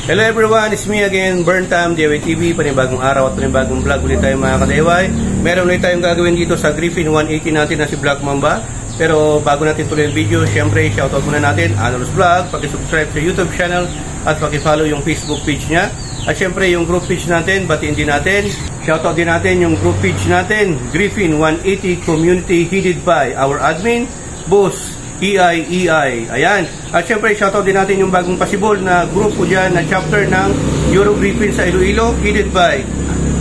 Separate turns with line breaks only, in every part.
Hello everyone, it's me again, Burntam, DIY TV, panibagong araw at panibagong vlog ulit tayo mga ka-DIY. Meron ulit tayong gagawin dito sa Griffin 180 natin na si Black Mamba. Pero bago natin tuloy yung video, syempre shoutout muna natin, Anolos Vlog, paki-subscribe sa YouTube channel at paki-follow yung Facebook page niya. At syempre yung group page natin, batiin din natin. Shoutout din natin yung group page natin, Griffin 180 Community, headed by our admin, Boss EI. Ayan. At syempre, shoutout din natin yung bagong pasibol na grupo dyan na chapter ng Euro Griffin sa Iloilo, headed by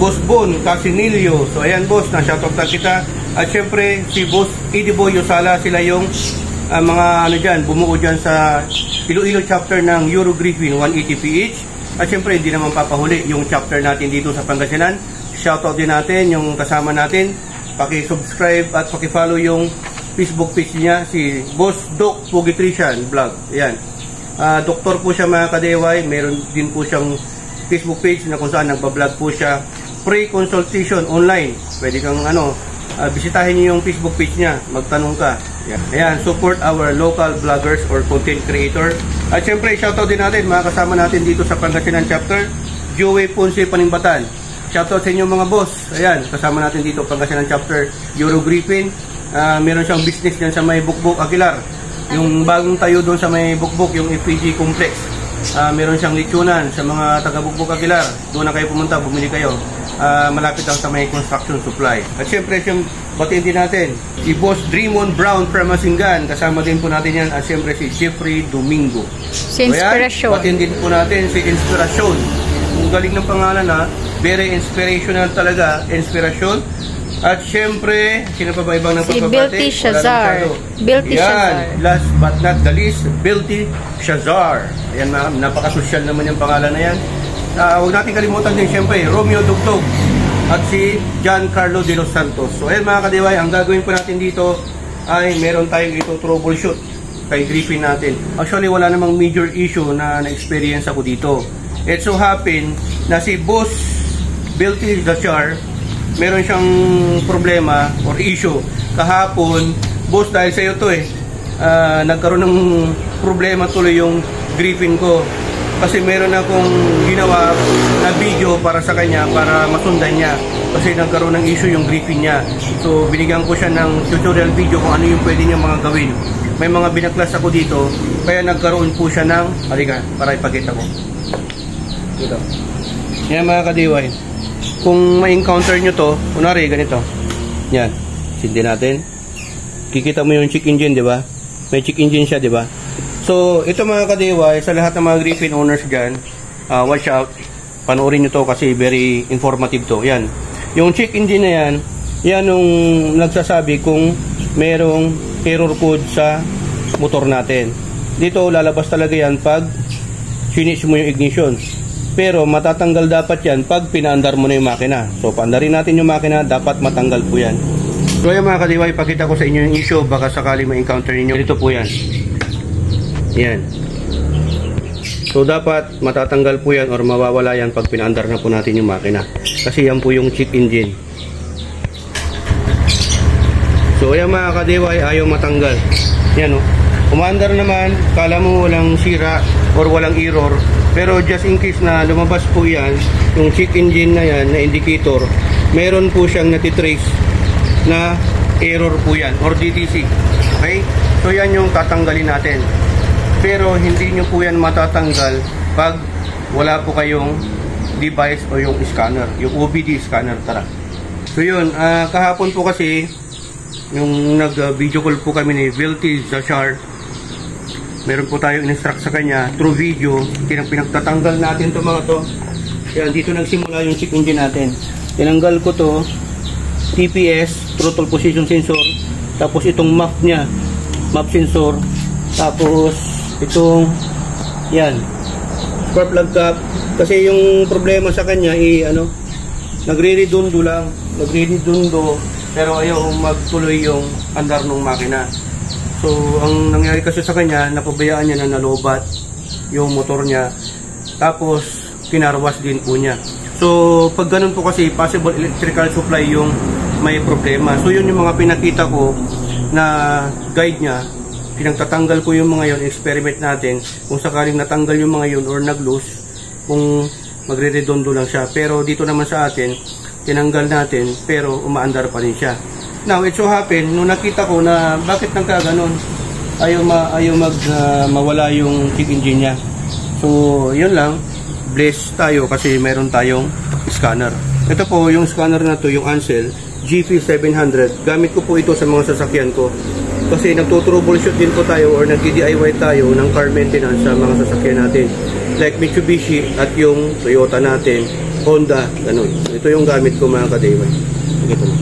Boss Bon Casinilio. So ayan boss, na shoutout na kita. At syempre, si Boss Ediboy Yosala, sila yung mga dyan, bumuo dyan sa Iloilo chapter ng Euro Griffin 180PH. At syempre, hindi naman papahuli yung chapter natin dito sa Pangasinan. Shoutout din natin yung kasama natin. Paki-subscribe at paki-follow yung Facebook page niya, si Boss Doc Pugitrician Vlog. Ayan. Doktor po siya mga ka-DIY. Meron din po siyang Facebook page na kung saan nagbablog po siya. Pre-consultation online. Pwede kang bisitahin niyo yung Facebook page niya. Magtanong ka. Ayan. Support our local vloggers or content creator. At syempre, shoutout din natin mga kasama natin dito sa Pangasinan chapter. Joey Ponce Panimbatan. Shoutout sa inyo mga boss. Ayan. Kasama natin dito Pangasinan chapter Euro Griffin. Meron siyang business dyan sa may Bukbuk, Aguilar. Yung bagong tayo doon sa may Bukbuk, yung FPG Complex. Meron siyang lechonan sa mga taga Bukbuk, Aguilar. Doon na kayo pumunta, bumili kayo. Malapit lang sa may construction supply. At syempre, batiin din natin si Boss Draymond Brown from Masingan. Kasama din po natin yan. At syempre si Jeffrey Domingo.
Si Inspirasyon.
Batiin din po natin si Inspirasyon. Ang galing ng pangalan very inspirational talaga. Inspirasyon. At syempre, sino pa ba ibang
si Bilty Shazar. Bilty Shazar.
Last but not the least, Bilty Shazar. Ayan, napaka-social naman yung pangalan na yan. Huwag natin kalimutan din syempre, Romeo Dugtog at si Giancarlo De Los Santos. So ayan mga ka-DIY, ang gagawin po natin dito ay meron tayong ito troubleshoot kay Griffin natin. Actually, wala namang major issue na na-experience ako dito. It so happen na si Boss Bilty Shazar, meron siyang problema or issue kahapon. Boss, dahil sa iyo to nagkaroon ng problema tuloy yung Griffin ko kasi meron akong ginawa na video para sa kanya para masundan niya kasi nagkaroon ng issue yung Griffin niya. So binigyan ko siya ng tutorial video kung ano yung pwede niya mga gawin. May mga binaklas ako dito kaya nagkaroon po siya ng halika para ipakita ko dito. Yan mga ka-DIY, kung ma-encounter nyo to, kunwari ganito. Yan, sindi natin. Kikita mo yung check engine, di ba? May check engine siya, di ba? So, ito mga ka-DIY, sa lahat ng mga Griffin owners dyan, watch out. Panoorin nyo to kasi very informative to. Yan. Yung check engine na yan, yan yung nagsasabi kung merong error code sa motor natin. Dito, lalabas talaga yan pag finish mo yung ignition. Pero matatanggal dapat yan pag pinaandar mo na yung makina. So paandarin natin yung makina, dapat matanggal po yan. So yan mga ka-DIY, pakita ko sa inyo yung issue, baka sakali ma-encounter ninyo. Ito po yan. Yan. So dapat matatanggal po yan or mawawala yan pag pinaandar na po natin yung makina. Kasi yan po yung check engine. So yan mga ka-DIY, ayaw matanggal. Yan o. Umaandar naman, kala mo walang sira or walang error. Pero just in case na lumabas po yan, yung check engine na yan, na indicator, meron po siyang natitrace na error po yan, or DTC. Okay? So yan yung tatanggalin natin. Pero hindi nyo po yan matatanggal pag wala po kayong device o yung scanner, yung OBD scanner. Tara. So yun, kahapon po kasi, yung nag-video call po kami ni Bilty Shazar, meron po tayong in-instruct sa kanya through video. Pinagtatanggal natin to mga to. Yan, dito nagsimula yung check engine natin. Tinanggal ko to, TPS, throttle position sensor, tapos itong map nya, map sensor, tapos itong yan, spark plug cap. Kasi yung problema sa kanya nagre-redundo lang, pero ayaw magtuloy yung andar ng makina. So, ang nangyari kasi sa kanya, napabayaan niya na nalobat yung motor niya. Tapos, kinarwas din po niya. So, pag ganun po kasi, possible electrical supply yung may problema. So, yun yung mga pinakita ko na guide niya. Pinagtatanggal ko yung mga yun, experiment natin. Kung sakaling natanggal yung mga yun or nag-loose, kung magre-redondo lang siya. Pero dito naman sa atin, tinanggal natin pero umaandar pa rin siya. Now, it so happen, nung nakita ko na bakit nagkaganon, ayaw mawala yung check engine niya. So, yun lang. Bless tayo kasi meron tayong scanner. Ito po, yung scanner na to, yung Ansel GP700. Gamit ko po ito sa mga sasakyan ko. Kasi nagto-troubleshoot din po tayo or nag-DIY tayo ng car maintenance sa mga sasakyan natin. Like Mitsubishi at yung Toyota natin, Honda, ganun. Ito yung gamit ko mga ka-DIY. Ito na.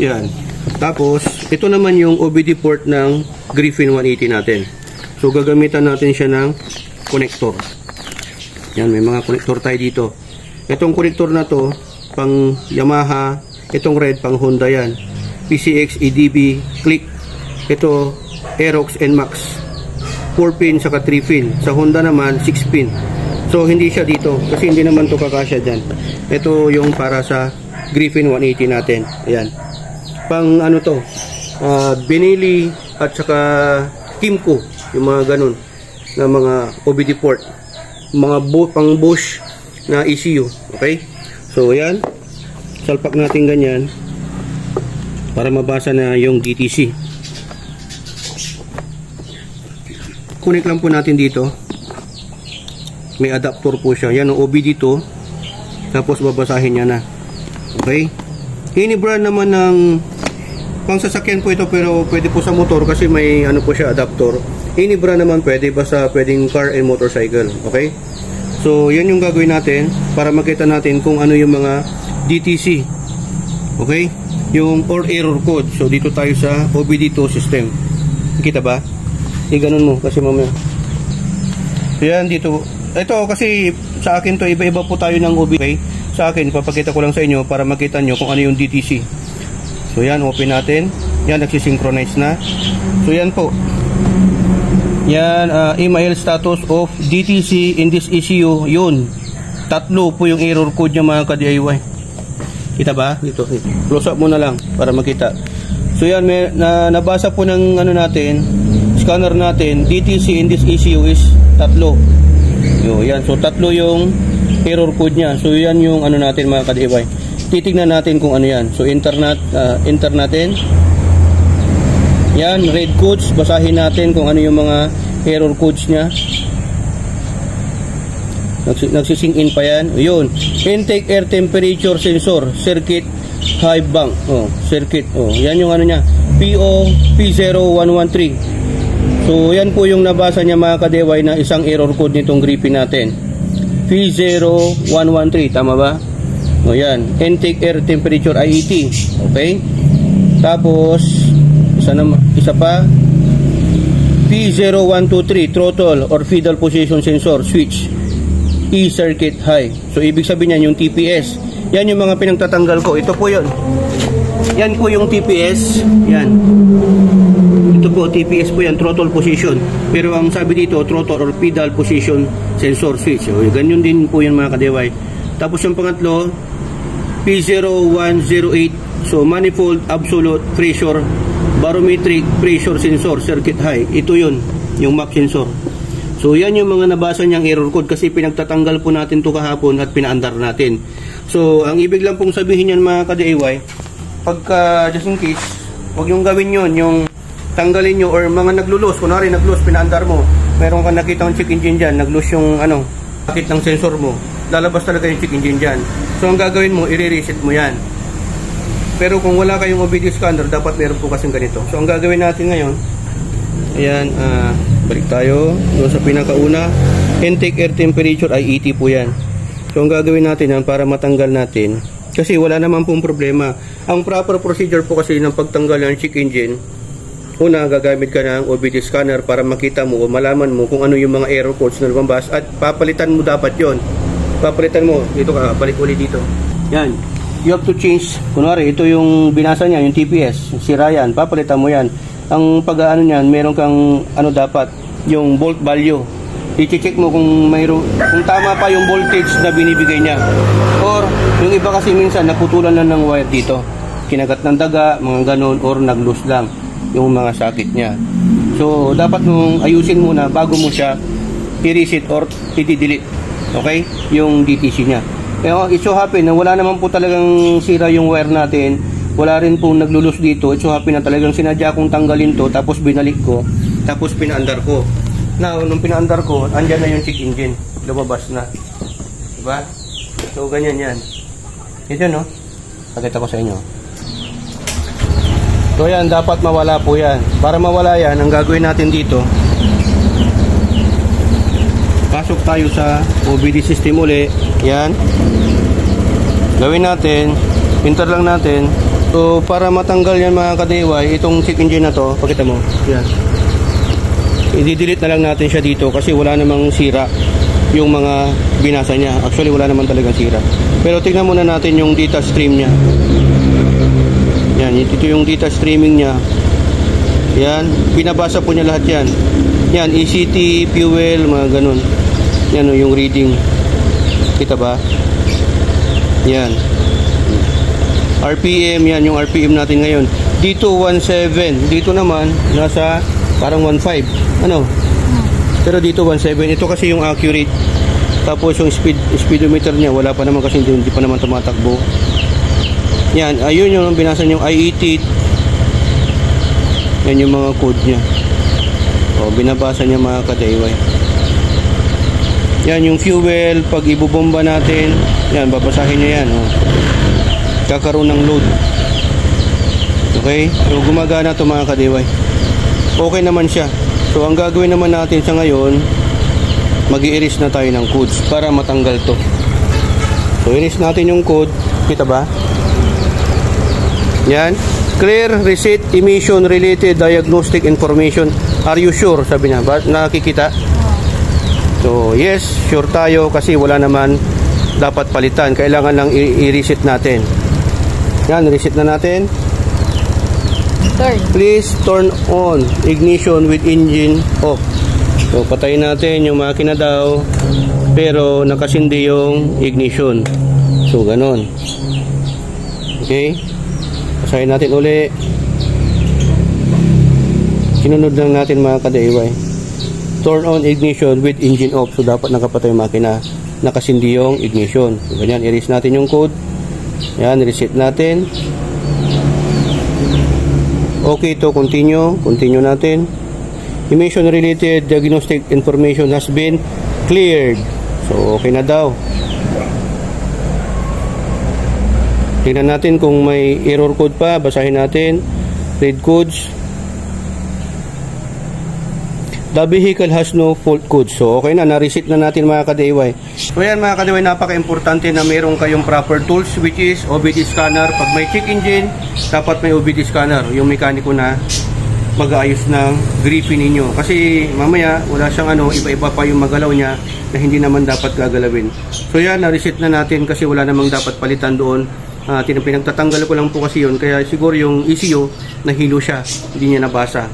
Yan. Tapos, ito naman yung OBD port ng Griffin 180 natin. So, gagamitan natin siya ng connector. Yan, may mga connector tayo dito. Itong connector na to, pang Yamaha, itong red, pang Honda yan. PCX, EDB, Click. Ito, Aerox, NMAX. 4 pin, saka 3 pin. Sa Honda naman, 6 pin. So, hindi siya dito. Kasi hindi naman to kakasya dyan. Ito yung para sa Griffin 180 natin. Ayan. Pang ano to, Benelli at saka Kimco. Yung mga ganun na mga OBD port. Mga pang Bosch na ECU. Okay? So, ayan. Salpak natin ganyan para mabasa na yung DTC. Connect lang po natin dito. May adapter po siya. Yan ang OBD to. Tapos babasahin niya na. Okay? Any brand naman ng pang sasakyan po ito pero pwede po sa motor kasi may ano po siya adapter. Any brand naman pwede basta pwedeng car and motorcycle. Okay? So, yan yung gagawin natin para makita natin kung ano yung mga DTC. Okay? Yung or error code. So, dito tayo sa OBD2 system. Kita ba? Ganun mo kasi mamaya. So, yan dito. Ito kasi sa akin to iba-iba po tayo ng OBD. Sa akin, papakita ko lang sa inyo para makita nyo kung ano yung DTC. So, yan. Open natin. Yan, nagsisynchronize na. So, yan po. Yan, email status of DTC in this issue, yun. 3 po yung error code niya mga ka-DIY. Kita ba? Dito. Close up muna lang para makita. So yan, nabasa po ng ano natin, scanner natin, DTC in this issue is 3. Yan, so 3 yung error code niya. So yan yung ano natin mga ka-DIY. Titignan natin kung ano yan. So enter natin. Yan, red codes, basahin natin kung ano yung mga error codes niya. Nagsising in pa yan. Yun, intake air temperature sensor, circuit high bank. Circuit. Yan yung ano niya, PO P0113. So, yan po yung nabasa niya mga ka-DIY na isang error code nitong Griffin natin. P0113, tama ba? Yan, intake air temperature IET. Okay? Tapos, isa pa P0123 throttle or fetal position sensor switch E-circuit high. So ibig sabihin yan yung TPS. Yan yung mga pinagtatanggal ko. Ito po yun. Yan po yung TPS. Yan. Ito po TPS po yan, throttle position. Pero ang sabi dito throttle or pedal position sensor switch. So ganyan din po yan mga ka-DIY. Tapos yung pangatlo P0108. So manifold absolute pressure barometric pressure sensor circuit high. Ito yun, yung map sensor. So yan yung mga nabasa niyang error code kasi pinagtatanggal po natin to kahapon at pinaandar natin. So ang ibig lang pong sabihin yan mga ka-DIY, pagka just in case, huwag yung gawin yun, yung tanggalin nyo or mga naglulos, kunwari naglulos, pinaandar mo, meron kang nakita ng check engine dyan, naglulos yung ano, bakit ng sensor mo, lalabas talaga yung check engine dyan. So ang gagawin mo, i-reset mo yan. Pero kung wala kayong OBD scanner, dapat meron po kasing ganito. So, ang gagawin natin ngayon, ayan, balik tayo doon sa pinakauna. Intake air temperature IET po yan. So, ang gagawin natin yan para matanggal natin. Kasi wala naman pong problema. Ang proper procedure po kasi ng pagtanggal ng check engine, una, gagamit ka ng OBD scanner para makita mo o malaman mo kung ano yung mga error codes na lumabas at papalitan mo dapat yon. Papalitan mo. Dito ka, balik ulit dito. Yan. You have to change, kunwari, ito yung binasa niya, yung TPS, sira yan, papalitan mo yan. Ang pag-ano niyan, meron kang, ano dapat, yung volt value. I-check mo kung tama pa yung voltage na binibigay niya. Or, yung iba kasi minsan, naputulan lang ng wire dito. Kinagat ng daga, mga ganon, or nag-loose lang yung mga socket niya. So, dapat mong ayusin muna bago mo siya i-reset or i-delete. Okay? Yung DTC niya. Pero it so happen na wala naman po talagang sira yung wire natin. Wala rin po naglulus dito. It so happen na talagang sinadya kong tanggalin to, tapos binalik ko, tapos pinaandar ko. Now, nung pinaandar ko, andyan na yung check engine. Lumabas na. Diba? So, ganyan yan. Ito, no? Pakita ko sa inyo. So, yan. Dapat mawala po yan. Para mawala yan, ang gagawin natin dito, pasok tayo sa OBD system uli. Yan. Gawin natin. Enter lang natin. So, para matanggal yan mga ka-DIY, itong check engine na to, pakita mo. Yan. I-delete na lang natin siya dito kasi wala namang sira yung mga binasa niya. Actually, wala naman talagang sira. Pero tingnan muna natin yung data stream niya. Yan, ito yung data streaming niya. Yan, binabasa po niya lahat yan. Yan, ECT, fuel, mga ganun. Yan o, yung reading. Kita ba? Yan. RPM, yan yung RPM natin ngayon. Dito 1.7. Dito naman, nasa parang 1.5. Ano? Pero dito 1.7. Ito kasi yung accurate. Tapos yung speedometer niya, wala pa naman kasi hindi pa naman tumatakbo. Yan, ayun yung binasa yung IET. Yan yung mga code niya. O, binabasa niya mga ka-DIY. Yan yung fuel, pag ibubomba natin, yan, babasahin niya yan. O. Kakaroon ng load. Okay? So, gumagana ito mga ka-DIY. Okay naman siya. So, ang gagawin naman natin sa ngayon, mag-i-erase na tayo ng codes para matanggal to. So, erase natin yung code. Kita ba? Yan. Clear, reset, emission, related, diagnostic information. Are you sure? Sabi niya. Ba, nakikita? So, yes, sure tayo kasi wala naman dapat palitan. Kailangan lang i-reset natin. Yan, reset na natin. Please turn on ignition with engine off. So, patayin natin yung makina daw. Pero, nakasindi yung ignition. So, ganon. Okay. Pasahin natin uli. Sinunod lang natin mga ka-DIY. Turn on ignition with engine off. So, dapat nakapatay yung makina. Nakasindi yung ignition. So, ganyan. Erase natin yung code. Yan. Reset natin. Okay to continue. Continue natin. Emission related diagnostic information has been cleared. So, okay na daw. Tingnan natin kung may error code pa. Basahin natin. Read codes. The vehicle has no fault code. So, okay na. Na-reset na natin mga ka-DIY. So, yan mga ka-DIY. Napaka-importante na mayroon kayong proper tools which is OBD scanner. Pag may check engine, dapat may OBD scanner. Yung mekaniko na mag-aayos ng gripping ninyo. Kasi mamaya, wala siyang iba-iba pa yung magalaw niya na hindi naman dapat gagalawin. So, yan. Na-reset na natin kasi wala namang dapat palitan doon. Pinagtatanggal ko lang po kasi yun. Kaya siguro yung ECU, nahilo siya. Hindi niya nabasa.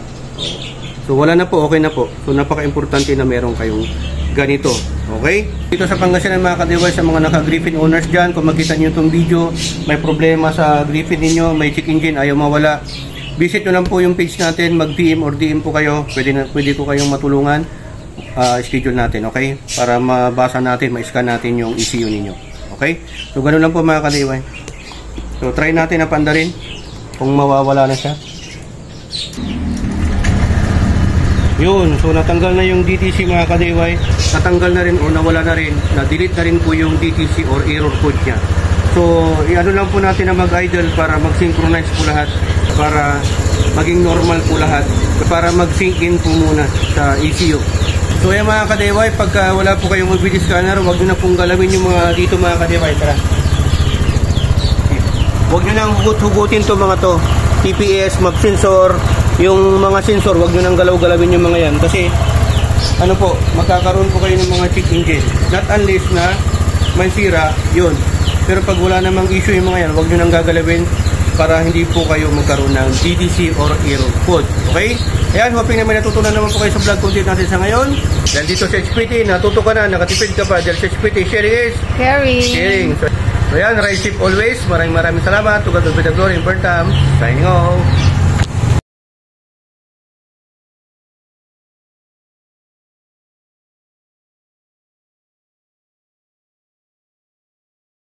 So, wala na po, okay na po. So, napaka-importante na meron kayong ganito. Okay? Dito sa Pangasinan mga ka-DIY, sa mga naka-Griffin owners dyan, kung makita nyo itong video, may problema sa Griffin ninyo, may check engine, ayaw mawala. Visit nyo lang po yung page natin, mag-PM or DM po kayo. Pwede ko kayong matulungan. Schedule natin, okay? Para mabasa natin, ma-scan natin yung ECU ninyo. Okay? So, ganun lang po mga ka-DIY. So, try natin na pandarin kung mawawala na siya. Yun, so natanggal na yung DTC mga ka-DIY. Natanggal na rin o nawala na rin. Na-delete na rin po yung DTC or error code niya. So, i-ano lang po natin na mag-idle para mag-synchronize po lahat. Para maging normal po lahat. Para mag-sync in po muna sa ECU. So, yan mga ka-DIY, pagka wala po kayong OBD scanner, huwag nyo na pong galawin yung mga dito mga ka-DIY. Tara. Huwag nyo nang hugot-hugutin to mga to. TPS, map sensor, yung mga sensor, wag nyo nang galaw-galawin yung mga yan. Kasi, magkakaroon po kayo ng mga check engine. Not unless na may sira, yun. Pero pag wala namang issue yung mga yan, wag nyo nang gagalawin para hindi po kayo magkaroon ng DTC or error code. Okay? Ayan, hoping na may natutunan naman po kayo sa vlog content natin sa ngayon. Dahil dito sa HPT, natuto ka na, nakatipid ka pa. Dahil sa HPT, sharing is caring. So, ayan, ride safe always. Maraming salamat. To God be the glory in Burnham. Signing off.